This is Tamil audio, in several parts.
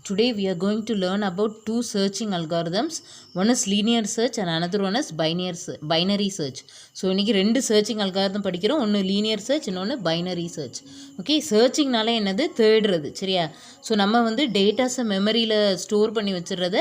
Today we are going to learn about two searching algorithms. One is linear search and another one is binary search. So இன்னைக்கு ரெண்டு searching algorithm படிக்கிறோம். ஒன்று linear search இன்னொன்று binary search. ஓகே, சர்ச்சிங்னாலே என்னது தேடுறது, சரியா? ஸோ நம்ம வந்து டேட்டாஸை மெமரியில் ஸ்டோர் பண்ணி வச்சுறத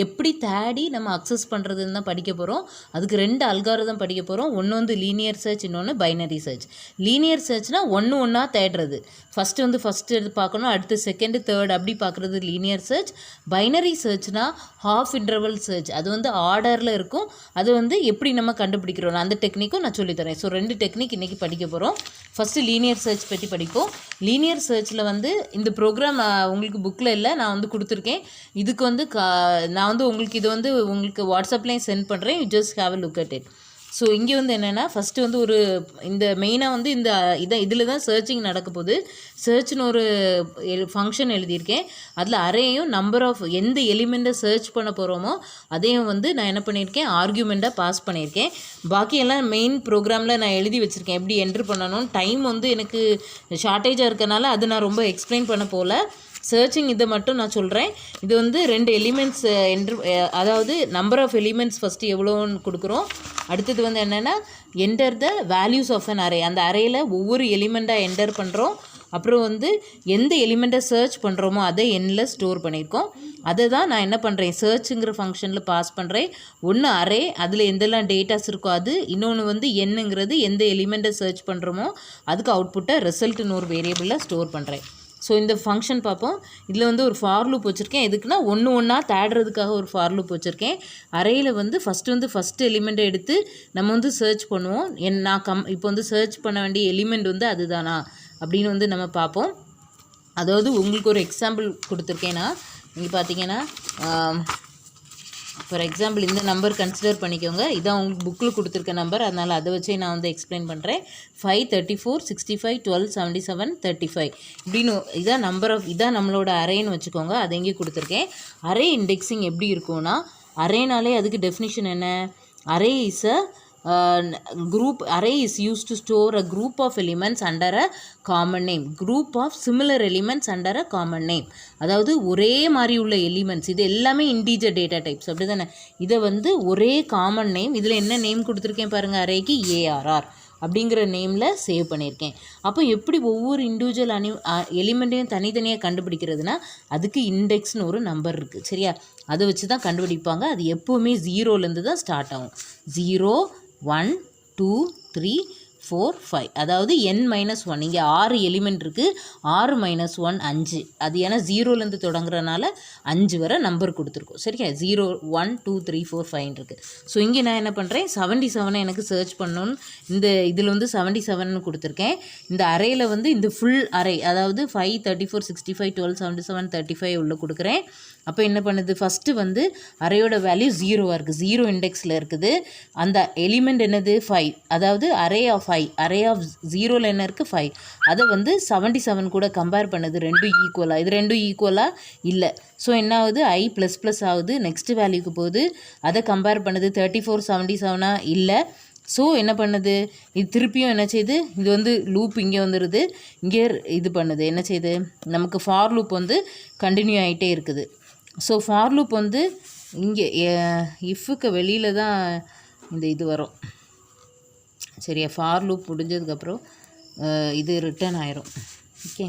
எப்படி தேடி நம்ம அக்சஸ் பண்ணுறதுன்னு தான் படிக்க போகிறோம். அதுக்கு ரெண்டு அல்காரிதம் படிக்க போகிறோம். ஒன்று வந்து லீனியர் சர்ச், இன்னொன்று பைனரி சர்ச். லீனியர் சர்ச்னால் ஒன்றா தேடுறது. ஃபஸ்ட்டு எடுத்து பார்க்கணும், அடுத்து செகண்டு தேர்ட் அப்படி பார்க்குறது லீனியர் சர்ச். பைனரி சர்ச்னால் ஹாஃப் இன்டர்வல் சர்ச். அது வந்து ஆர்டரில் இருக்கும். அது வந்து எப்படி நம்ம கண்டுபிடிக்கிறோம் அந்த டெக்னிக்கும் நான் சொல்லித்தரேன். ஸோ ரெண்டு டெக்னிக் இன்றைக்கி படிக்க போகிறோம். ஃபஸ்ட்டு லீனியர் சர்ச் பற்றி படிப்போம். லீனியர் சர்ச்சில் வந்து இந்த ப்ரோக்ராம் உங்களுக்கு புக்கில் இல்லை, நான் வந்து கொடுத்துருக்கேன். இதுக்கு வந்து நான் வந்து உங்களுக்கு இது வந்து உங்களுக்கு வாட்ஸ்அப்லேயும் சென்ட் பண்ணுறேன். You just have a look at it. So இங்கே வந்து என்னென்னா ஃபஸ்ட்டு வந்து ஒரு இந்த மெயினாக வந்து இதில் தான் சர்ச்சிங் நடக்க போகுது. சர்ச்னு ஒரு ஃபங்க்ஷன் எழுதியிருக்கேன். அதில் அரேயும் நம்பர் ஆஃப் எந்த எலிமெண்ட்டை சர்ச் பண்ண போகிறோமோ அதையும் வந்து நான் என்ன பண்ணியிருக்கேன், ஆர்கியூமெண்ட்டாக பாஸ் பண்ணியிருக்கேன். பாக்கியெல்லாம் மெயின் ப்ரோக்ராமில் நான் எழுதி வச்சுருக்கேன் எப்படி என்ட்ரு பண்ணணும். டைம் வந்து எனக்கு ஷார்ட்டேஜாக இருக்கனால அது நான் ரொம்ப எக்ஸ்பிளைன் பண்ண போகல. சர்ச்சிங் இதை மட்டும் நான் சொல்கிறேன். இது வந்து ரெண்டு எலிமெண்ட்ஸ் அதாவது நம்பர் ஆஃப் எலிமெண்ட்ஸ் ஃபஸ்ட்டு எவ்வளோன்னு கொடுக்குறோம். அடுத்தது வந்து என்னென்னா enter the values of an array. அந்த அரேயில் ஒவ்வொரு எலிமெண்ட்டாக என்டர் பண்ணுறோம். அப்புறம் வந்து எந்த எலிமெண்ட்டை சர்ச் பண்ணுறோமோ அதை எண்ணில் ஸ்டோர் பண்ணியிருக்கோம். அதை தான் நான் என்ன பண்ணுறேன், சர்ச்சுங்கிற ஃபங்க்ஷனில் பாஸ் பண்ணுறேன். ஒன்று அரே, அதில் எந்தெல்லாம் டேட்டாஸ் இருக்கோ அது. இன்னொன்று வந்து எண்ணுங்கிறது எந்த எலிமெண்ட்டை சர்ச் பண்ணுறோமோ அதுக்கு அவுட்புட்டை ரிசல்ட்டுன்னு ஒரு வேரியபிளில் ஸ்டோர் பண்ணுறேன். ஸோ இந்த ஃபங்க்ஷன் பார்ப்போம். இதில் வந்து ஒரு ஃபார் லூப் வச்சுருக்கேன். எதுக்குன்னா ஒன்றா தேடுறதுக்காக ஒரு ஃபார் லூப் வச்சுருக்கேன். அரேயில் வந்து ஃபஸ்ட்டு எலிமெண்ட்டை எடுத்து நம்ம வந்து சர்ச் பண்ணுவோம். இப்போ வந்து சர்ச் பண்ண வேண்டிய எலிமெண்ட் வந்து அதுதானா அப்படின்னு வந்து நம்ம பார்ப்போம். அதாவது உங்களுக்கு ஒரு எக்ஸாம்பிள் கொடுத்துருக்கேன்னா, நீங்கள் பார்த்தீங்கன்னா ஃபார் எக்ஸாம்பிள் இந்த நம்பர் கன்சிடர் பண்ணிக்கோங்க. இதான் உங்களுக்கு புக்கில் கொடுத்துருக்க நம்பர், அதனால் அதை வச்சே நான் வந்து எக்ஸ்பிளைன் பண்ணுறேன். 5, 34, 65, 12, 77, 35 இப்படின்னு இதான் இதான் நம்மளோட அரேன்னு வச்சுக்கோங்க. அதை எங்கேயும் கொடுத்துருக்கேன். அரே இண்டெக்ஸிங் எப்படி இருக்கும்னா, அரேனாலே அதுக்கு டெஃபினிஷன் என்ன, array is array is used to store a group of elements under a common name. Group of similar elements under a common name. அதாவது ஒரே மாதிரி உள்ள எலிமெண்ட்ஸ், இது எல்லாமே இன்டீஜர் டேட்டா டைப்ஸ், அப்படி தானே? இதை வந்து ஒரே காமன் நேம், இதில் என்ன நேம் கொடுத்துருக்கேன் பாருங்கள், அரேக்கு ARR அப்படிங்கிற நேமில் சேவ் பண்ணியிருக்கேன். அப்போ எப்படி ஒவ்வொரு இண்டிவிஜுவல் எலிமெண்ட்டையும் தனித்தனியாக கண்டுபிடிக்கிறதுனா அதுக்கு இண்டெக்ஸ்னு ஒரு நம்பர் இருக்குது, சரியா? அதை வச்சு தான் கண்டுபிடிப்பாங்க. அது எப்போவுமே 0லேருந்து தான் ஸ்டார்ட் ஆகும். 0, 1, 2, 3, 4, 5. அதாவது n-1. இங்கே 6 எலிமெண்ட் இருக்குது. 6 - 1 5. அது ஏன்னா 0லேருந்து தொடங்குறதுனால 5 வரை நம்பர் கொடுத்துருக்கோம், சரியா? 0, 1, 2, 3, 4, 5 இருக்குது. ஸோ இங்கே நான் என்ன பண்ணுறேன், 77 எனக்கு சர்ச் பண்ணணுன்னு இதில் வந்து 77 கொடுத்துருக்கேன். இந்த அரேயில் வந்து இந்த ஃபுல் அரே, அதாவது 5, 34, 65, 12, 77, 35 உள்ள கொடுக்குறேன். அப்போ என்ன பண்ணுது, ஃபஸ்ட்டு வந்து அரேயோட வேல்யூ 0வாக இருக்குது, 0 இண்டெக்ஸில் இருக்குது. அந்த எலிமெண்ட் என்னது 5, அதாவது அரே ஆஃப் 5, அரே ஆஃப் 0ல் என்ன இருக்குது 5. அதை வந்து 77 கூட கம்பேர் பண்ணுது, ரெண்டும் ஈக்குவலாக. இது ரெண்டும் ஈக்குவலாக இல்லை. ஸோ என்ன ஆகுது, I++ ஆகுது, நெக்ஸ்ட் வேல்யூக்கு போகுது. அதை கம்பேர் பண்ணுது, 34, 77 இல்லை. ஸோ என்ன பண்ணுது, இது திருப்பியும் என்ன செய்யுது, இது வந்து லூப் இங்கே வந்துடுது, இங்கே இது பண்ணுது, என்ன செய்யுது, நமக்கு ஃபார் லூப் வந்து கண்டினியூ ஆகிட்டே இருக்குது. ஸோ ஃபார் லூப் வந்து இங்கே இஃப்க்கு வெளியில் தான் இந்த இது வரும், சரியா? ஃபார் லூப் முடிஞ்சதுக்கப்புறம் இது ரிட்டர்ன் ஆயிரும். ஓகே,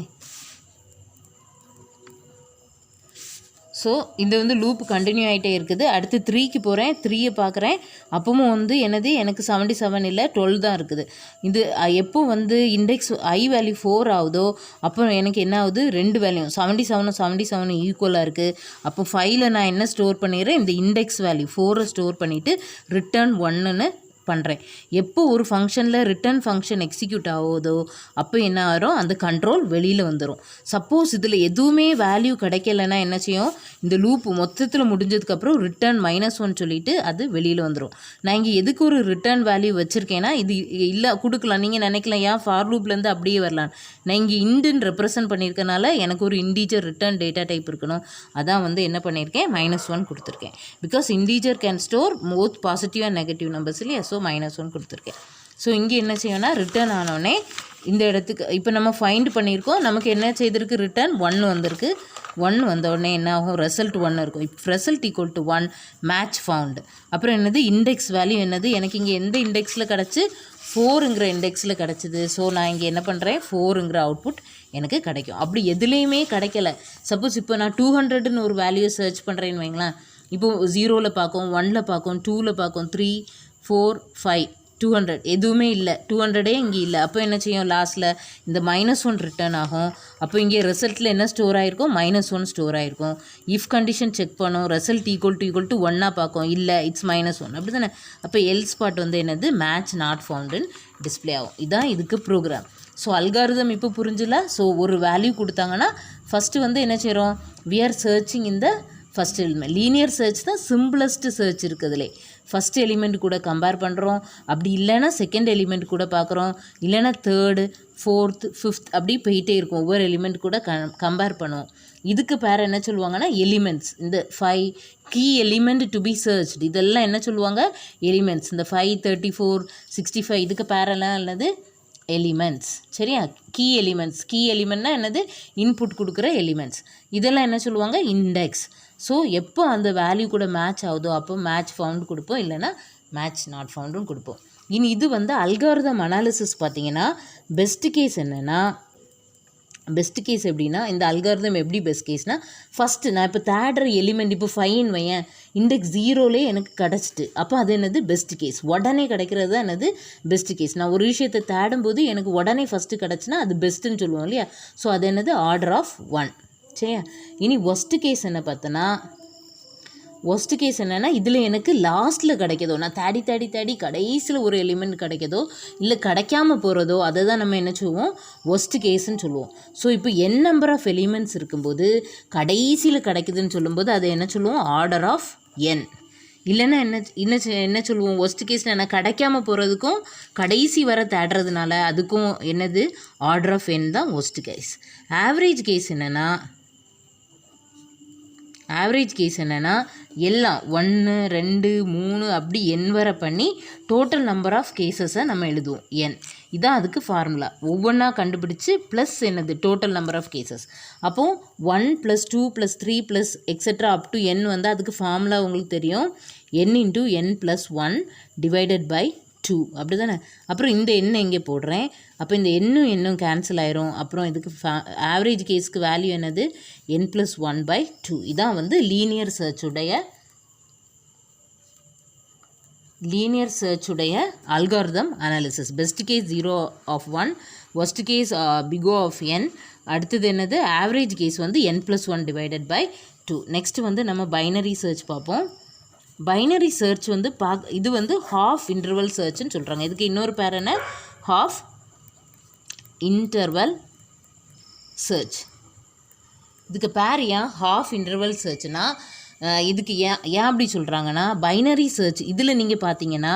ஸோ இது வந்து லூப் கண்டினியூ ஆகிட்டே இருக்குது. அடுத்து 3க்கு போகிறேன், 3யை பார்க்குறேன். அப்பவும் வந்து என்னது, எனக்கு 77 இல்லை, 12 தான் இருக்குது. இது எப்போ வந்து இண்டெக்ஸ் I வேல்யூ 4 ஆகுதோ அப்போ எனக்கு என்ன ஆகுது, ரெண்டு வேல்யூ 77 ஈக்குவலாக இருக்குது. அப்போ 5ல் நான் என்ன ஸ்டோர் பண்ணிடுறேன், இந்த இண்டெக்ஸ் வேல்யூ 4 ஸ்டோர் பண்ணிவிட்டு ரிட்டர்ன் 1ன்னு பண்ணுறேன். எப்போ ஒரு ஃபங்க்ஷனில் ரிட்டர்ன் ஃபங்க்ஷன் எக்ஸிக்யூட் ஆகுதோ அப்போ என்ன ஆகும், அந்த கண்ட்ரோல் வெளியில் வந்துடும். சப்போஸ் இதில் எதுவுமே வேல்யூ கிடைக்கலன்னா என்ன செய்யும், இந்த லூப் மொத்தத்தில் முடிஞ்சதுக்கப்புறம் ரிட்டர்ன் -1 சொல்லிவிட்டு அது வெளியில் வந்துடும். நான் இங்கே எதுக்கு ஒரு ரிட்டர்ன் வேல்யூ வச்சுருக்கேன்னா, இது இல்லை கொடுக்கலாம், நீங்கள் நினைக்கலாம் ஏன் ஃபார் லூப்லேருந்து அப்படியே வரலாம். நான் இங்கே இண்டுன்னு ரெப்ரசன்ட் பண்ணியிருக்கனால எனக்கு ஒரு இண்டீஜர் ரிட்டர்ன் டேட்டா டைப் இருக்கணும். அதான் வந்து என்ன பண்ணியிருக்கேன், -1 கொடுத்துருக்கேன். Because integer can store both positive and negative numbers இல்லையா? ஸோ -1 கொடுத்துருக்கேன். ஸோ இங்கே என்ன செய்யணும்னா, ரிட்டர்ன் ஆனோடனே இந்த இடத்துக்கு இப்போ நம்ம ஃபைண்ட் பண்ணியிருக்கோம். நமக்கு என்ன செய்திருக்கு, ரிட்டர்ன் 1 வந்திருக்கு. 1 வந்த உடனே என்ன ஆகும், ரிசல்ட் 1 இருக்கும். இப்போ result equal to 1, match found. அப்புறம் என்னது, இண்டெக்ஸ் வேல்யூ என்னது, எனக்கு இங்கே எந்த இண்டெக்ஸில் கிடச்சி, 4ங்கிற இண்டெக்ஸில் கிடச்சிது. ஸோ நான் இங்கே என்ன பண்ணுறேன், 4ங்கிற அவுட்புட் எனக்கு கிடைக்கும். அப்படி எதுலேயுமே கிடைக்கல, சப்போஸ் இப்போ நான் 200ன்னு ஒரு வேல்யூ சர்ச் பண்ணுறேன்னு வைங்களேன். இப்போது 0ல் பார்க்கும், 1ல் பார்க்கும், 2ல் பார்க்கும், 3, 4, 5, 200 எதுவுமே இல்லை, 200 இங்கே இல்லை. அப்போ என்ன செய்யும், லாஸ்ட்டில் இந்த -1 ரிட்டர்ன் ஆகும். அப்போ இங்கே ரிசல்ட்டில் என்ன ஸ்டோர் ஆகிருக்கும், -1 ஸ்டோர் ஆகிருக்கும். இஃப் கண்டிஷன் செக் பண்ணும், ரிசல்ட் ஈக்குவல் டு 1 பார்க்கும், இல்லை இட்ஸ் -1 அப்படி தானே. அப்போ எல்ஸ் பார்ட் வந்து என்னது, மேட்ச் நாட் ஃபவுண்டுன்னு டிஸ்பிளே ஆகும். இதுதான் இதுக்கு ப்ரோக்ராம். ஸோ அல்காரிதம் இப்போ புரிஞ்சில. ஸோ ஒரு வேல்யூ கொடுத்தாங்கன்னா ஃபஸ்ட்டு வந்து என்ன செய்கிறோம், வி ஆர் சர்ச்சிங் இந்த ஃபஸ்ட் எலிமெண்ட். லீனியர் சர்ச் தான் சிம்பிளஸ்ட்டு சர்ச் இருக்குதுலே. ஃபஸ்ட் எலிமெண்ட் கூட கம்பேர் பண்ணுறோம், அப்படி இல்லைன்னா செகண்ட் எலிமெண்ட் கூட பார்க்குறோம், இல்லைன்னா தேர்டு, ஃபோர்த்து, ஃபிஃப்த் அப்படி போயிட்டே இருக்கும். ஒவ்வொரு எலிமெண்ட் கூட கம்பேர் பண்ணுவோம். இதுக்கு பேர் என்ன சொல்லுவாங்கன்னா எலிமெண்ட்ஸ். இந்த 5 key element to be searched, இதெல்லாம் என்ன சொல்லுவாங்க, எலிமெண்ட்ஸ். இந்த 5, 34, 65 இதுக்கு பேரெல்லாம் என்னது, எலிமெண்ட்ஸ். சரியா, கீ எலிமெண்ட்ஸ். கீ எலிமெண்ட்னா என்னது, இன்புட் கொடுக்குற எலிமெண்ட்ஸ். இதெல்லாம் என்ன சொல்லுவாங்க, இண்டெக்ஸ். ஸோ எப்போ அந்த வேல்யூ கூட மேட்ச் ஆகுதோ அப்போ மேட்ச் ஃபவுண்ட் கொடுப்போம், இல்லைனா மேட்ச் நாட் ஃபவுண்டும் கொடுப்போம். இனி இது வந்து அல்காரிதம் அனாலிசிஸ் பார்த்தீங்கன்னா பெஸ்ட் கேஸ் என்னென்னா, பெஸ்ட் கேஸ் எப்படின்னா, இந்த அல்காரிதம் எப்படி பெஸ்ட் கேஸ்னால், ஃபஸ்ட்டு நான் இப்போ தேடுற எலிமெண்ட் இப்போ 5 வையன், இண்டெக்ஸ் 0லே எனக்கு கிடச்சிட்டு, அப்போ அது என்னது பெஸ்ட் கேஸ். உடனே கிடைக்கிறது தான் என்னது பெஸ்ட் கேஸ். நான் ஒரு விஷயத்தை தேடும்போது எனக்கு உடனே ஃபஸ்ட்டு கிடச்சின்னா அது பெஸ்ட்டுன்னு சொல்லுவோம் இல்லையா. ஸோ அது என்னது ஆர்டர் ஆஃப் 1. சரியா, இனி ஒஸ்ட்டு கேஸ் என்ன பார்த்தோன்னா, ஒஸ்ட்டு கேஸ் என்னென்னா, இதில் எனக்கு லாஸ்ட்டில் கிடைக்கிதோ, நான் தேடி கடைசியில் ஒரு எலிமெண்ட் கிடைக்கிதோ இல்லை கிடைக்காம போகிறதோ அதை தான் நம்ம என்ன சொல்லுவோம், ஒஸ்ட்டு கேஸ்ன்னு சொல்லுவோம். ஸோ இப்போ n நம்பர் ஆஃப் எலிமெண்ட்ஸ் இருக்கும்போது கடைசியில் கிடைக்குதுன்னு சொல்லும்போது அதை என்ன சொல்லுவோம், ஆர்டர் ஆஃப் n. இல்லைன்னா என்ன சொல்லுவோம், ஒஸ்ட் கேஸில் என்ன கிடைக்காம போகிறதுக்கும் கடைசி வர தேடுறதுனால அதுக்கும் என்னது, ஆர்டர் ஆஃப் n தான் ஒஸ்ட் கேஸ். ஆவரேஜ் கேஸ் என்னென்னா, எல்லாம் 1, 2, 3 அப்படி n வரை பண்ணி டோட்டல் நம்பர் ஆஃப் கேசஸை நம்ம எழுதுவோம் n. இதான் அதுக்கு ஃபார்முலா. ஒவ்வொன்றா கண்டுபிடிச்சி ப்ளஸ் என்னது, டோட்டல் நம்பர் ஆஃப் கேசஸ். அப்போது 1 + 2 + 3 + எக்ஸெட்ரா அப் டு n வந்து அதுக்கு ஃபார்முலா உங்களுக்கு தெரியும், n × n + 1 டிவைடட் பை 2 அப்படி தானே. அப்புறம் இந்த எண்ணை இங்கே போடுறேன், அப்போ இந்த எண்ணும் கேன்சல் ஆயிரும். அப்புறம் இதுக்கு ஆவரேஜ் கேஸ்க்கு வேல்யூ என்னது, n + 1/2. இதான் வந்து லீனியர் சர்ச்சுடைய algorithm analysis. Best case 0 of 1, worst case big O of n. அடுத்தது என்னது, ஆவரேஜ் கேஸ் வந்து n + 1 டிவைடட் பை 2. நெக்ஸ்ட் வந்து நம்ம பைனரி சர்ச் பார்ப்போம். பைனரி சர்ச் வந்து இது வந்து ஹாஃப் இன்டர்வல் சர்ச்னு சொல்கிறாங்க. இதுக்கு இன்னொரு பேர் என்ன, ஹாஃப் இன்டர்வல் சர்ச். இதுக்கு பேர் ஏன் ஹாஃப் இன்டர்வல் சர்ச்னா, இதுக்கு ஏன் அப்படி சொல்கிறாங்கன்னா, பைனரி சர்ச் இதில் நீங்கள் பார்த்தீங்கன்னா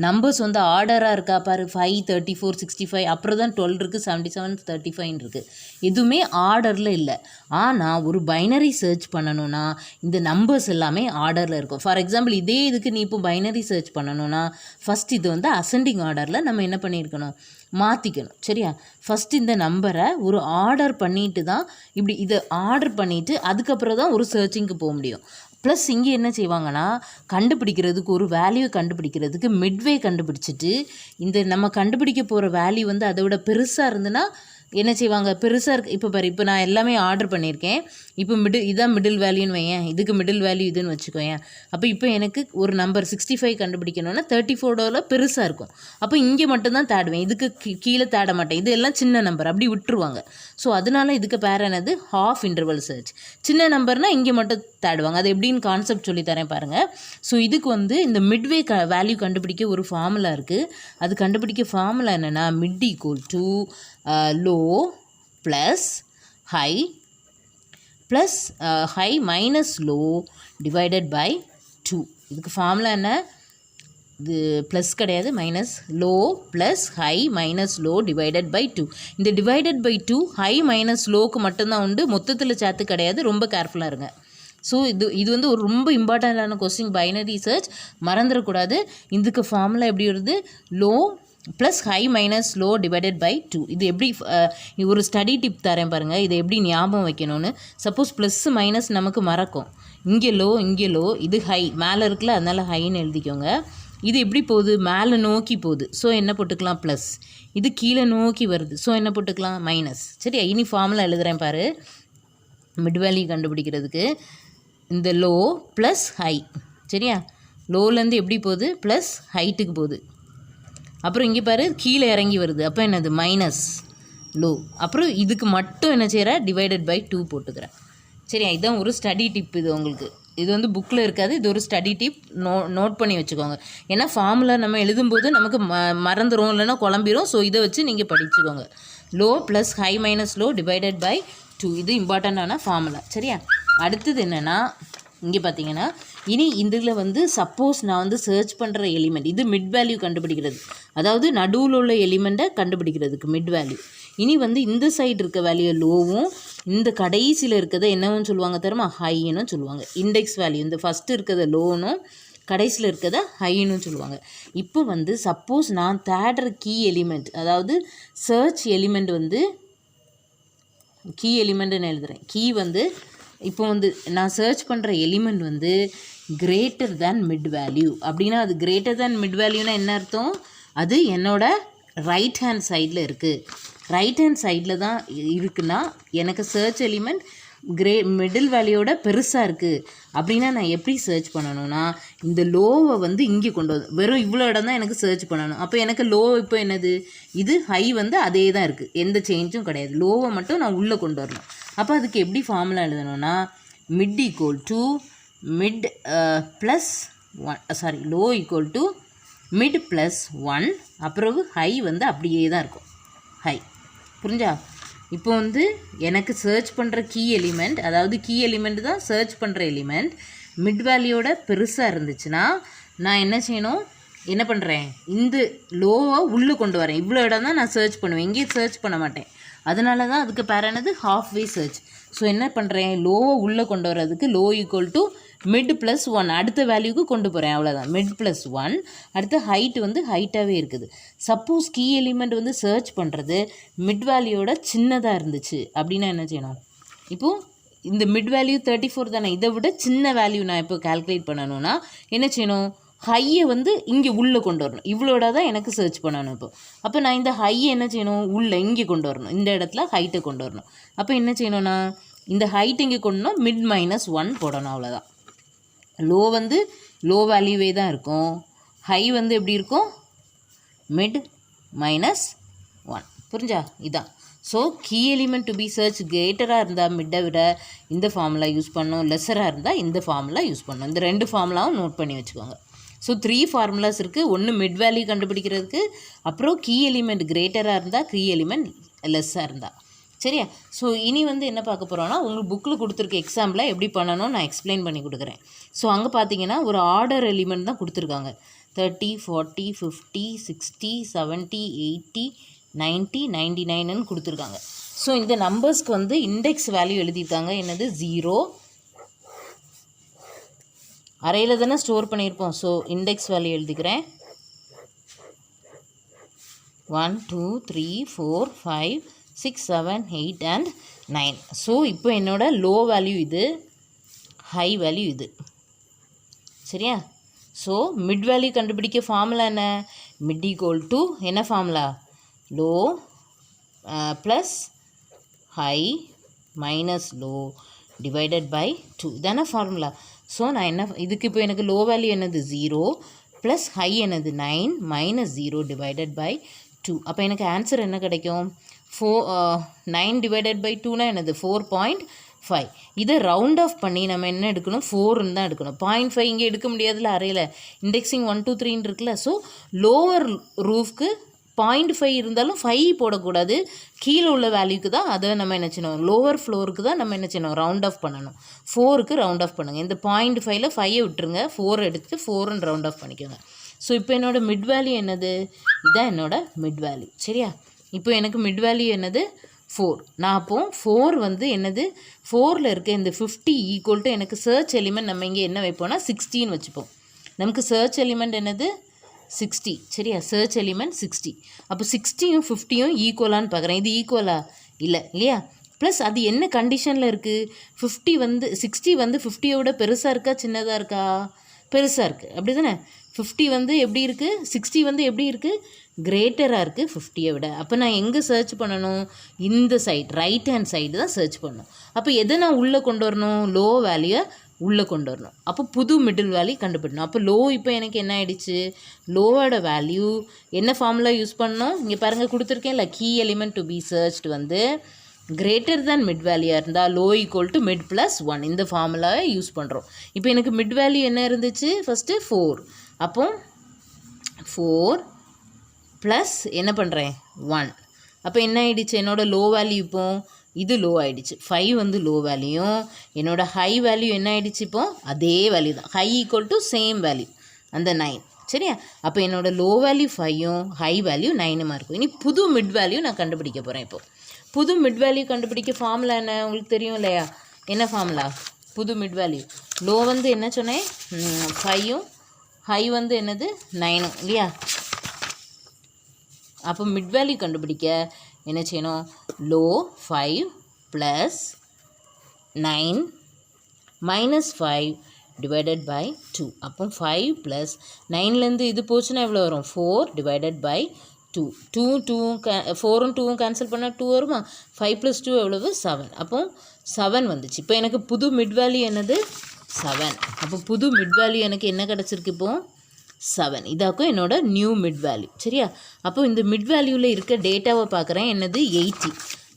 நம்பர்ஸ் வந்து ஆர்டராக இருக்கா பாரு, 5, 34, 65 அப்புறம் தான் 12 இருக்குது, 77, 35 இருக்குது. எதுவுமே ஆர்டரில் இல்லை. ஆனால் ஒரு பைனரி சர்ச் பண்ணணுன்னா இந்த நம்பர்ஸ் எல்லாமே ஆர்டரில் இருக்கும். ஃபார் எக்ஸாம்பிள் இதே இதுக்கு நீ இப்போ பைனரி சர்ச் பண்ணணுன்னா ஃபஸ்ட் இது வந்து அசெண்டிங் ஆர்டரில் நம்ம என்ன பண்ணியிருக்கணும், மாற்றிக்கணும். சரியா, ஃபஸ்ட்டு இந்த நம்பரை ஒரு ஆர்டர் பண்ணிட்டு தான், இப்படி இதை ஆர்டர் பண்ணிவிட்டு அதுக்கப்புறம் தான் ஒரு சர்ச்சிங்க்கு போக முடியும். ப்ளஸ் இங்கே என்ன செய்வாங்கன்னா, கண்டுபிடிக்கிறதுக்கு ஒரு வேல்யூ கண்டுபிடிக்கிறதுக்கு மிட்வே கண்டுபிடிச்சிட்டு, இந்த நம்ம கண்டுபிடிக்க போகிற வேல்யூ வந்து அதை விட பெருசாக இருந்துன்னா என்ன செய்வாங்க, பெருசாக இருக்குது. இப்போ பாரு, இப்போ நான் எல்லாமே ஆர்டர் பண்ணியிருக்கேன். இப்போ இதான் மிடில் வேல்யூன்னு வையேன், இதுக்கு மிடில் வேல்யூ இதுன்னு வச்சுக்கோயேன். அப்போ இப்போ எனக்கு ஒரு நம்பர் 65 கண்டுபிடிக்கணும்னா 34 பெருசாக இருக்கும். அப்போ இங்கே மட்டும்தான் தேடுவேன், இதுக்கு கீழே தேட மாட்டேன். இது எல்லாம் சின்ன நம்பர் அப்படி விட்டுருவாங்க. ஸோ அதனால இதுக்கு பேர் என்னது, ஹாஃப் இன்டர்வல் சர்ச். சின்ன நம்பர்னால் இங்கே மட்டும் தேடுவாங்க. அது எப்படின்னு கான்செப்ட் சொல்லித்தரேன் பாருங்கள். ஸோ இதுக்கு வந்து இந்த மிட்வே வேல்யூ கண்டுபிடிக்க ஒரு ஃபார்முலா இருக்குது. அது கண்டுபிடிக்க ஃபார்முலா என்னென்னா, mid equal to low plus high plus high minus low divided by 2. இதுக்கு ஃபார்முலா என்ன, இது ப்ளஸ் கிடையாது, minus. Low plus high minus low divided by 2. இந்த டிவைடட் பை 2 ஹை மைனஸ் லோக்கு மட்டும்தான் உண்டு, மொத்தத்தில் சேர்த்து கிடையாது. ரொம்ப கேர்ஃபுல்லாக இருங்க. ஸோ இது வந்து ஒரு ரொம்ப இம்பார்ட்டண்ட்டான கொஸ்டின், பைனரி சர்ச் மறந்துடக்கூடாது. இதுக்கு ஃபார்முலா எப்படி வருது, low plus high minus low divided by 2. இது எப்படி ஒரு ஸ்டடி டிப் தரேன் பாருங்கள், இதை எப்படி ஞாபகம் வைக்கணும்னு. சப்போஸ் ப்ளஸ் மைனஸ் நமக்கு மறக்கும், இங்கே லோ, இது ஹை மேலே இருக்குல்ல, அதனால் ஹைன்னு எழுதிக்கோங்க. இது எப்படி போகுது, மேலே நோக்கி போகுது, ஸோ என்ன போட்டுக்கலாம் ப்ளஸ். இது கீழே நோக்கி வருது, ஸோ என்ன போட்டுக்கலாம் மைனஸ். சரியா, இனி ஃபார்முலா எழுதுகிறேன் பாரு. மிட் வேல்யூ கண்டுபிடிக்கிறதுக்கு இந்த லோ ப்ளஸ் ஹை. சரியா, லோலேருந்து எப்படி போகுது, ப்ளஸ் ஹைட்டுக்கு போகுது. அப்புறம் இங்கே பாரு கீழே இறங்கி வருது, அப்போ என்னது மைனஸ் லோ. அப்புறம் இதுக்கு மட்டும் என்ன செய்கிற, டிவைடட் பை 2 போட்டுக்கிறேன். சரியா, இதுதான் ஒரு ஸ்டடி டிப். இது உங்களுக்கு இது வந்து புக்கில் இருக்காது, இது ஒரு ஸ்டடி டிப். நோட் பண்ணி வச்சுக்கோங்க. ஏன்னா ஃபார்முலா நம்ம எழுதும்போது நமக்கு மறந்துடும், இல்லைன்னா குழம்பிடும். ஸோ இதை வச்சு நீங்கள் படிச்சுக்கோங்க. Low plus high minus low divided by 2. இது இம்பார்ட்டண்ட்டான ஃபார்முலா. சரியா, அடுத்தது என்னென்னா இங்கே பார்த்தீங்கன்னா, இனி இதில் வந்து சப்போஸ் நான் வந்து சர்ச் பண்ணுற எலிமெண்ட், இது மிட் வேல்யூ கண்டுபிடிக்கிறது, அதாவது நடுவில் உள்ள எலிமெண்ட்டை கண்டுபிடிக்கிறதுக்கு மிட் வேல்யூ. இனி வந்து இந்த சைடு இருக்க வேல்யூ லோவும், இந்த கடைசியில் இருக்கிறத என்னன்னு சொல்லுவாங்க தெரியுமா, ஹைன்னு சொல்லுவாங்க. இண்டெக்ஸ் வேல்யூ இந்த ஃபஸ்ட்டு இருக்கிறத லோனும் கடைசியில் இருக்கிறத ஹைன்னு சொல்லுவாங்க. இப்போ வந்து சப்போஸ் நான் தேடுற கீ எலிமெண்ட், அதாவது சர்ச் எலிமெண்ட் வந்து கீ எலிமெண்ட்டுன்னு எழுதுகிறேன். கீ வந்து இப்போ வந்து நான் சர்ச் பண்ணுற எலிமெண்ட் வந்து கிரேட்டர் தேன் மிட் வேல்யூ. அப்படின்னா அது கிரேட்டர் தேன் மிட் வேல்யூனா என்ன அர்த்தம், அது என்னோட ரைட் ஹேண்ட் சைடில் இருக்குது. ரைட் ஹேண்ட் சைடில் தான் இருக்குன்னா எனக்கு சர்ச் எலிமெண்ட் மிடில் வேல்யூவோட பெருசாக இருக்குது. அப்படின்னா நான் எப்படி சர்ச் பண்ணணும்னா, இந்த லோவை வந்து இங்கே கொண்டு வந்து வெறும் இவ்வளோ இடம் தான் எனக்கு சர்ச் பண்ணணும். அப்போ எனக்கு லோ இப்போ என்னது, இது ஹை வந்து அதே தான் இருக்குது, எந்த சேஞ்சும் கிடையாது. லோவை மட்டும் நான் உள்ளே கொண்டு வரணும். அப்போ அதுக்கு எப்படி ஃபார்முலா எழுதணும்னா, mid equal to mid plus 1 low equal to mid plus 1. அப்புறம் ஹை வந்து அப்படியே தான் இருக்கும், ஹை. புரிஞ்சா? இப்போ வந்து எனக்கு சர்ச் பண்ணுற கீ எலிமெண்ட், அதாவது கீ எலிமெண்ட் தான் சர்ச் பண்ணுற எலிமெண்ட், மிட் வேல்யூவோட பெருசாக இருந்துச்சுன்னா நான் என்ன செய்யணும், என்ன பண்ணுறேன், இந்த லோவை உள்ளே கொண்டு வரேன். இவ்வளோ இடம் தான் நான் சர்ச் பண்ணுவேன், எங்கேயும் சர்ச் பண்ண மாட்டேன். அதனால தான் அதுக்கு பேர் என்னது, ஹாஃப் வே சர்ச். ஸோ என்ன பண்ணுறேன், லோவை உள்ளே கொண்டு வர்றதுக்கு low equal to mid plus 1 அடுத்த வேல்யூக்கு கொண்டு போகிறேன், அவ்வளோதான். Mid plus 1. அடுத்து ஹைட் வந்து ஹைட்டாகவே இருக்குது. சப்போஸ் கீ எலிமெண்ட் வந்து சர்ச் பண்ணுறது மிட் வேல்யூவோட சின்னதாக இருந்துச்சு அப்படின்னா என்ன செய்யணும், இப்போது இந்த மிட் வேல்யூ 34 தானே, இதை விட சின்ன வேல்யூ நான் இப்போ கால்குலேட் பண்ணணும்னா என்ன செய்யணும், ஹையை வந்து இங்கே உள்ளே கொண்டு வரணும். இவ்வளோட தான் எனக்கு சர்ச் பண்ணணும் இப்போ. அப்போ நான் இந்த ஹையை என்ன செய்யணும், உள்ளே இங்கே கொண்டு வரணும், இந்த இடத்துல ஹைட்டை கொண்டு வரணும். அப்போ என்ன செய்யணும்னா, இந்த ஹைட் இங்கே கொண்டு வரணும், மிட் மைனஸ் 1 போடணும், அவ்வளோதான். லோ வந்து லோ வேல்யூவே தான் இருக்கும், ஹை வந்து எப்படி இருக்கும், மிட் மைனஸ் 1. புரிஞ்சா? இதான். So key element to be search கிரேட்டராக இருந்தால் மிட்டை விட இந்த ஃபார்முலா யூஸ் பண்ணணும், லெஸராக இருந்தால் இந்த ஃபார்முலா யூஸ் பண்ணணும். இந்த 2 ஃபார்முலாவும் நோட் பண்ணி வச்சுக்கோங்க. ஸோ 3 ஃபார்முலாஸ் இருக்குது. ஒன்று மிட் வேல்யூ கண்டுபிடிக்கிறதுக்கு, அப்புறம் கீ எலிமெண்ட் கிரேட்டராக இருந்தால், கீ எலிமெண்ட் லெஸ்ஸாக இருந்தால். சரியா? ஸோ இனி வந்து என்ன பார்க்க போகிறோன்னா, உங்களுக்கு புக்கில் கொடுத்துருக்க எக்ஸாம்பிளை எப்படி பண்ணணும்னு நான் எக்ஸ்பிளைன் பண்ணி கொடுக்குறேன். ஸோ அங்கே பார்த்தீங்கன்னா ஒரு ஆர்டர் எலிமெண்ட் தான் கொடுத்துருக்காங்க. 30, 40, 50, 60, 70, 80, 90, 99ன்னு கொடுத்துருக்காங்க. ஸோ இந்த நம்பர்ஸ்க்கு வந்து இண்டெக்ஸ் வேல்யூ எழுதியிருக்காங்க. என்னது, 0. அறையில் தானே ஸ்டோர் பண்ணியிருப்போம். ஸோ இண்டெக்ஸ் வேல்யூ எழுதிக்கிறேன். 1, 2, 3, 4, 5, 6, 7, 8 and 9. ஸோ இப்போ என்னோட லோ வேல்யூ இது, ஹை வேல்யூ இது. சரியா? ஸோ மிட் வேல்யூ கண்டுபிடிக்க ஃபார்முலா என்ன, மிட் ஈக்குவல் டு என்ன formula, low plus high minus low divided by 2 இதான ஃபார்முலா. ஸோ நான் என்ன, இதுக்கு இப்போ எனக்கு லோ வேல்யூ என்னது 0 ப்ளஸ் ஹை என்னது 9 மைனஸ் 0 டிவைடட் பை 2. அப்போ எனக்கு ஆன்சர் என்ன கிடைக்கும், 9 டிவைடட் பை 2னா என்னது 4.5. இதை ரவுண்ட் ஆஃப் பண்ணி நம்ம என்ன எடுக்கணும், 4ன்னு தான் எடுக்கணும். 0.5 இங்கே எடுக்க முடியாதுல்ல, அறையில் இண்டெக்ஸிங் 1, 2, 3ன்னு இருக்குல்ல. ஸோ லோவர் ரூஃப்க்கு 0.5 இருந்தாலும் 5 போடக்கூடாது, கீழே உள்ள வேல்யூக்கு தான் அதை நம்ம என்ன செய்யணும், லோவர் ஃப்ளோருக்கு தான் நம்ம என்ன செய்யணும், ரவுண்ட் ஆஃப் பண்ணணும். 4க்கு ரவுண்ட் ஆஃப் பண்ணுங்கள். இந்த 0.5ல் 5 விட்டுருங்க, 4 எடுத்து 4ன்னு ரவுண்ட் ஆஃப் பண்ணிக்கோங்க. ஸோ இப்போ என்னோடய மிட் வேல்யூ என்னது, இதுதான் என்னோட மிட் வேல்யூ. சரியா? இப்போ எனக்கு மிட் வேல்யூ என்னது 4. நான் அப்போது 4 வந்து என்னது, 4ல் இருக்க இந்த 50 ஈக்குவல் டு எனக்கு சர்ச் எலிமெண்ட் நம்ம இங்கே என்ன வைப்போம்னா 16 வச்சுப்போம். நமக்கு சர்ச் எலிமெண்ட் என்னது 60 சரியா, சர்ச் எலிமெண்ட் 60. அப்போ 60யும் 50யும் ஈக்குவலான்னு பார்க்குறேன். இது ஈக்குவலா இல்லை இல்லையா. ப்ளஸ் அது என்ன கண்டிஷனில் இருக்குது, 50 வந்து 60 வந்து 50யோட பெருசாக இருக்கா சின்னதாக இருக்கா, பெருசாக இருக்குது அப்படி தானே. 50 வந்து எப்படி இருக்குது, 60 வந்து எப்படி இருக்குது, கிரேட்டராக இருக்குது 50யை விட. அப்போ நான் எங்கே சர்ச் பண்ணணும், இந்த சைட் ரைட் ஹேண்ட் சைடு தான் சர்ச் பண்ணணும். அப்போ எதை நான் உள்ளே கொண்டு வரணும், லோ வேல்யூவை உள்ளே கொண்டு வரணும். அப்போ புது மிடில் வேல்யூ கண்டுபிடிக்கணும். அப்போ லோ இப்போ எனக்கு என்ன ஆகிடுச்சு, லோவோட வேல்யூ என்ன ஃபார்முலா யூஸ் பண்ணணும், இங்கே பாருங்கள் கொடுத்துருக்கேன் இல்லை, key element to be searched வந்து கிரேட்டர் தேன் மிட் வேல்யூ இருந்தால் low equal to mid plus 1 இந்த ஃபார்முலாவை யூஸ் பண்ணுறோம். இப்போ எனக்கு மிட் வேல்யூ என்ன இருந்துச்சு, ஃபஸ்ட்டு 4. அப்போ 4 ப்ளஸ் என்ன பண்ணுறேன் 1. அப்போ என்ன ஆகிடுச்சு, என்னோடய லோ வேல்யூ இப்போ இது லோ ஆகிடுச்சு. 5 வந்து லோ வேல்யூயும் என்னோடய ஹை வேல்யூ என்ன ஆகிடுச்சு, இப்போ அதே வேல்யூ தான், high equal to same value அந்த 9 சரியா. அப்போ என்னோடய லோ வேல்யூ 5யும் ஹை வேல்யூ 9 இருக்கும். இனி புது மிட் வேல்யூ நான் கண்டுபிடிக்க போகிறேன். இப்போது புது மிட் வேல்யூ கண்டுபிடிக்க ஃபார்முலா என்ன உங்களுக்கு தெரியும் இல்லையா, என்ன ஃபார்முலா, புது மிட் வேல்யூ லோ வந்து என்ன சொன்னேன் 5யும் ஹை வந்து என்னது 9 இல்லையா. அப்போ மிட் வேல்யூ கண்டுபிடிக்க என்ன செய்யணும், low 5 plus 9 minus 5 divided by 2. அப்போ 5 ப்ளஸ் 9லேருந்து இது போச்சுன்னா எவ்வளோ வரும், 4 டிவைடட் பை 2. 4ம் 2ம் கேன்சல் பண்ணால் 2 வருமா, 5 + 2 எவ்வளவு 7. அப்போ 7 வந்துச்சு. இப்போ எனக்கு புது மிட் வேல்யூ என்னது 7. அப்போ புது மிட் வேல்யூ எனக்கு என்ன கிடச்சிருக்கு இப்போ 7. இதாக்கும் என்னோட நியூ மிட் வேல்யூ சரியா. அப்போ இந்த மிட் வேல்யூவில் இருக்க டேட்டாவை பார்க்குறேன், என்னது 80.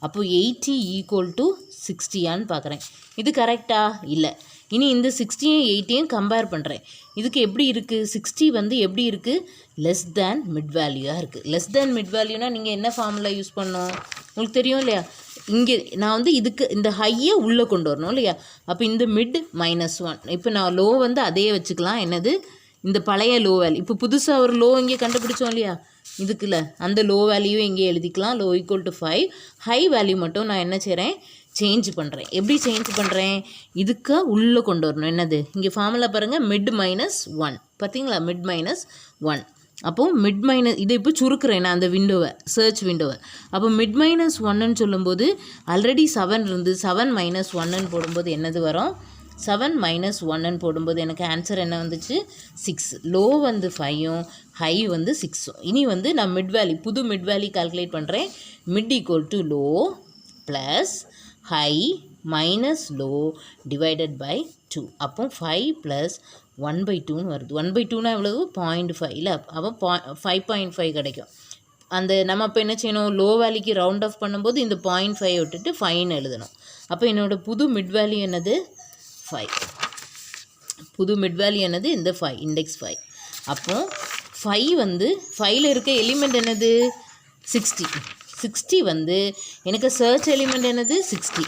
அப்போ 80 ஈக்குவல் டு 60ஆன்னு பார்க்குறேன். இது கரெக்டா இல்லை. இனி இந்த 60யும் 80யும் கம்பேர் பண்ணுறேன். இதுக்கு எப்படி இருக்குது, 60 வந்து எப்படி இருக்குது, லெஸ் தேன் மிட் வேல்யூவாக இருக்குது. லெஸ் தேன் மிட் வேல்யூனா நீங்கள் என்ன ஃபார்முலா யூஸ் பண்ணணும் உங்களுக்கு தெரியும் இல்லையா. இங்கே நான் வந்து இதுக்கு இந்த ஹையை உள்ளே கொண்டு வரணும் இல்லையா. அப்போ இந்த மிட் -1. இப்போ நான் லோ வந்து அதே வச்சுக்கலாம், என்னது இந்த பழைய லோ வேல்யூ. இப்போ புதுசாக ஒரு லோ இங்கே கண்டுபிடிச்சோம் இல்லையா, இதுக்குள்ள அந்த லோ வேல்யூ இங்கே எழுதிக்கலாம், low equal to 5. High value மட்டும் நான் என்ன செய்கிறேன், சேஞ்ச் பண்ணுறேன். எப்படி சேஞ்ச் பண்ணுறேன், இதுக்கு உள்ளே கொண்டு வரணும். என்னது இங்கே ஃபார்முலா பாருங்கள், மிட் -1 பார்த்தீங்களா, மிட் -1. அப்போது மிட் மைனஸ் இதை இப்போ சுருக்குறேன் நான் அந்த விண்டோவை, சர்ச் விண்டோவை. அப்போ மிட் -1ன்னு சொல்லும்போது ஆல்ரெடி 7 இருந்து 7 - 1ன்னு போடும்போது என்னது வரும், 7 - 1ன்னு போடும்போது எனக்கு ஆன்சர் என்ன வந்துச்சு 6. லோ வந்து 5யும் ஹை வந்து 6ம். இனி வந்து நான் மிட் வேல்யூ புது மிட் வேல்யூ கால்குலேட் பண்ணுறேன். Mid equal to low plus high minus low divided by 2. அப்போ 5 ப்ளஸ் 1/2ன்னு வருது. 1/2னா எவ்வளவு 0.5 இல்லை, அப்போ 5.5 கிடைக்கும். அந்த நம்ம இப்போ என்ன செய்யணும், லோ வேல்யூக்கு ரவுண்ட் ஆஃப் பண்ணும்போது இந்த 0.5 விட்டுட்டு 5ன்னு எழுதணும். அப்போ என்னோடய புது மிட் வேல்யூ என்னது 5. புது மிட் வேல்யூ என்னது இந்த 5, இண்டெக்ஸ் 5. அப்போது 5 வந்து 5ல் இருக்க எலிமெண்ட் என்னது 60. 60 வந்து எனக்கு சர்ச் எலிமெண்ட் என்னது 60.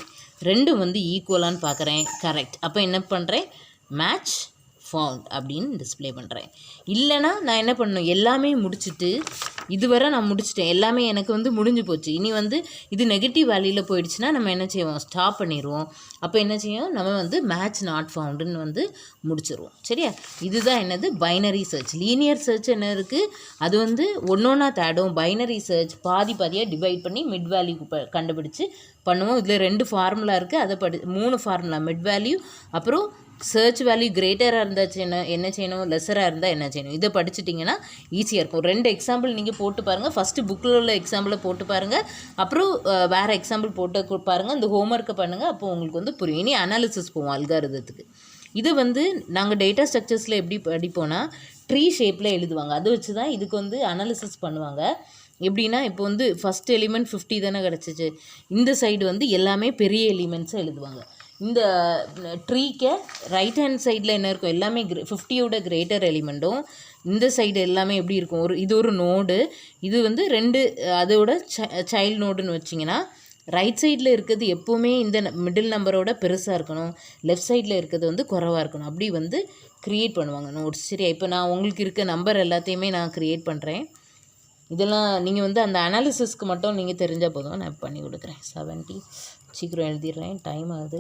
ரெண்டும் வந்து ஈக்குவலான்னு பார்க்குறேன், கரெக்ட். அப்போ என்ன பண்ணுறேன், மேட்ச் ஃபவுண்ட் அப்படின்னு டிஸ்பிளே பண்ணுறேன். இல்லைனா நான் என்ன பண்ணணும், எல்லாமே முடிச்சுட்டு இதுவரை நான் முடிச்சிட்டேன், எல்லாமே எனக்கு வந்து முடிஞ்சு போச்சு. இனி வந்து இது நெகட்டிவ் வேல்யூவில் போயிடுச்சுன்னா நம்ம என்ன செய்வோம், ஸ்டாப் பண்ணிடுவோம். அப்போ என்ன செய்வோம், நம்ம வந்து மேட்ச் நாட் ஃபவுண்டுன்னு வந்து முடிச்சிருவோம் சரியா. இதுதான் என்னது பைனரி சர்ச். லீனியர் சர்ச் என்ன இருக்குது, அது வந்து ஒன்றா தேடும். பைனரி சர்ச் பாதியாக டிவைட் பண்ணி மிட் வேல்யூ கண்டுபிடிச்சி பண்ணுவோம். இதில் 2 ஃபார்முலா இருக்குது, அதை 3 ஃபார்முலா, மிட் வேல்யூ, அப்புறம் சர்ச் வேல்யூ கிரேட்டராக இருந்தாச்சு என்ன செய்யணும், லெஸராக இருந்தால் என்ன செய்யணும். இதை படிச்சிட்டிங்கன்னா ஈஸியாக இருக்கும். 2 எக்ஸாம்பிள் நீங்கள் போட்டு பாருங்கள். ஃபஸ்ட்டு புக்கில் உள்ள எக்ஸாம்பிளை போட்டு பாருங்கள், அப்புறம் வேறு எக்ஸாம்பிள் போட்டு பாருங்கள். இந்த ஹோம்ஒர்க்கை பண்ணுங்கள், அப்போ உங்களுக்கு வந்து புரியும். இனி அனாலிசிஸ் போவோம் அல்காரிதத்துக்கு. இது வந்து நாங்கள் டேட்டா ஸ்ட்ரக்சர்ஸில் எப்படி படிப்போம்னா ட்ரீ ஷேப்பில் எழுதுவாங்க. அதை வச்சு தான் இதுக்கு வந்து அனாலிசிஸ் பண்ணுவாங்க. எப்படின்னா இப்போ வந்து ஃபஸ்ட் எலிமெண்ட் 50 தானே கிடச்சிச்சு, இந்த சைடு வந்து எல்லாமே பெரிய எலிமெண்ட்ஸை எழுதுவாங்க. இந்த ட்ரீக்கை ரைட் ஹேண்ட் சைடில் என்ன இருக்கும், எல்லாமே 50யோட கிரேட்டர் எலிமெண்ட்டும், இந்த சைடு எல்லாமே எப்படி இருக்கும், இது ஒரு நோடு, இது வந்து 2 அதோட சைல்டு நோடுன்னு வச்சிங்கன்னா ரைட் சைடில் இருக்கிறது எப்போவுமே இந்த மிடில் நம்பரோட பெருசாக இருக்கணும், லெஃப்ட் சைடில் இருக்கிறது வந்து குறைவாக இருக்கணும். அப்படி வந்து க்ரியேட் பண்ணுவாங்க நோட்ஸ் சரியா. இப்போ நான் உங்களுக்கு இருக்க நம்பர் எல்லாத்தையுமே நான் க்ரியேட் பண்ணுறேன். இதெல்லாம் நீங்கள் வந்து அந்த அனாலிசிஸ்க்கு மட்டும் நீங்கள் தெரிஞ்சால் போதும், நான் பண்ணி கொடுக்குறேன். 70 சீக்கிரம் எழுதிடுறேன், டைம் ஆகுது.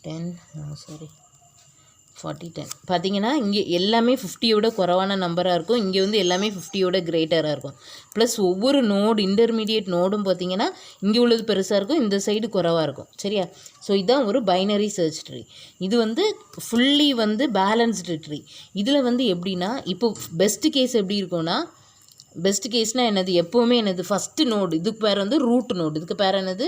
10 40 10 பார்த்தீங்கன்னா இங்கே எல்லாமே 50யோட குறைவான நம்பராக இருக்கும், இங்கே வந்து எல்லாமே 50யோட கிரேட்டராக இருக்கும். ப்ளஸ் ஒவ்வொரு நோடு இன்டர்மீடியட் நோடும் பார்த்தீங்கன்னா இங்கே உள்ளது பெருசாக இருக்கும், இந்த சைடு குறைவாக இருக்கும். சரியா? ஸோ இதுதான் ஒரு பைனரி சர்ச் ட்ரீ. இது வந்து ஃபுல்லி வந்து பேலன்ஸ்டு ட்ரீ. இதில் வந்து எப்படின்னா இப்போ பெஸ்ட் கேஸ் எப்படி இருக்கும்னா, பெஸ்ட் கேஸ்னால் என்னது, எப்போவுமே என்னது ஃபஸ்ட்டு நோடு, இதுக்கு பேர் வந்து ரூட் நோடு, இதுக்கு பேர் என்னது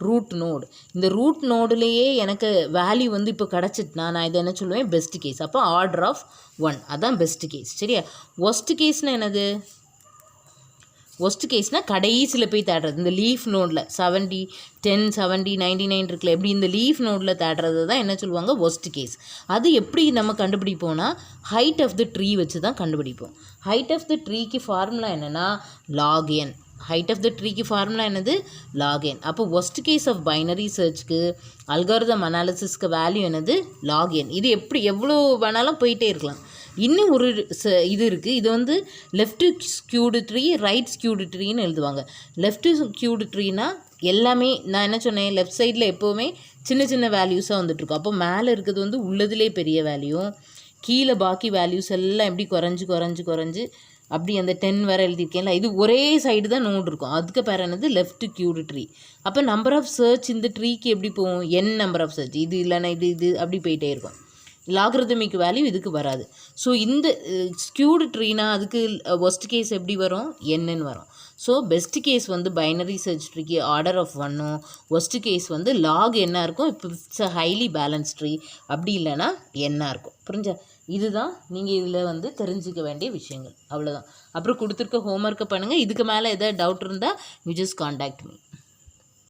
ரூட் நோடு. இந்த ரூட் நோடுலேயே எனக்கு வேல்யூ வந்து இப்போ கிடச்சிட்டுனா நான் இதை என்ன சொல்லுவேன், பெஸ்ட் கேஸ். அப்போ ஆர்டர் ஆஃப் 1 அதான் பெஸ்ட் கேஸ். சரியா? ஒஸ்ட் கேஸ்னால் என்னது, ஒஸ்ட் கேஸ்னால் கடைசியில் போய் தேடுறது. இந்த லீஃப் நோடில் 70 10 70 99 இருக்குல்ல, எப்படி இந்த லீஃப் நோடில் தேடுறது தான் என்ன சொல்லுவாங்க, ஒஸ்ட் கேஸ். அது எப்படி நம்ம கண்டுபிடிப்போம்னா ஹைட் ஆஃப் த ட்ரீ வச்சு தான் கண்டுபிடிப்போம். ஹைட் ஆஃப் த ட்ரீக்கு ஃபார்முலா என்னென்னா log n. Height of the ட்ரீக்கு ஃபார்முலா என்னது, log n. அப்போ ஒஸ்ட் கேஸ் ஆஃப் பைனரி சர்ச்சுக்கு அல்காரிதம் அனாலிசிஸ்க்கு வேல்யூ என்னது, log n. இது எப்படி எவ்வளோ வேணாலும் போயிட்டே இருக்கலாம். இன்னும் ஒரு இது இருக்குது, இது வந்து left skewed tree right skewed ட்ரீன்னு எழுதுவாங்க. லெஃப்ட் ஸ்கியூடு ட்ரீனா எல்லாமே நான் என்ன சொன்னேன், லெஃப்ட் சைடில் எப்போவுமே சின்ன சின்ன வேல்யூஸாக வந்துட்டுருக்கும். அப்போ மேலே இருக்கிறது வந்து உள்ளதுலே பெரிய வேல்யூ, கீழே பாக்கி வேல்யூஸ் எல்லாம் எப்படி குறைஞ்சி குறைஞ்சி குறைஞ்சி அப்படி அந்த 10 வரை எழுதியிருக்கேன்ல, இது ஒரே சைடு தான் நோடு இருக்கும். அதுக்கு பேர் என்னது லெஃப்ட் கியூடு ட்ரீ. அப்போ நம்பர் ஆஃப் சர்ச் இந்த ட்ரீக்கு எப்படி போகும், n நம்பர் ஆஃப் சர்ச், இது இல்லைன்னா இது அப்படி போயிட்டே இருக்கும். லாகரிதமிக் வேல்யூ இதுக்கு வராது. ஸோ இந்த ஸ்கியூடு ட்ரீனா அதுக்கு ஒஸ்ட் கேஸ் எப்படி வரும், என்னன்னு வரும். ஸோ பெஸ்ட் கேஸ் வந்து பைனரி சர்ச் ட்ரீக்கு ஆர்டர் ஆஃப் 1ம், ஒஸ்ட் கேஸ் வந்து லாக் என்ன இருக்கும், இப்போ it's a highly balance tree, அப்படி இல்லைன்னா என்ன இருக்கும். புரிஞ்சா? இதுதான் நீங்கள் இதில் வந்து தெரிஞ்சுக்க வேண்டிய விஷயங்கள். அவ்வளோதான். அப்புறம் கொடுத்துருக்க ஹோம்ஒர்க்கை பண்ணுங்கள். இதுக்கு மேலே எதாவது டவுட் இருந்தால் யூ ஜஸ்ட் காண்டாக்ட் மீ.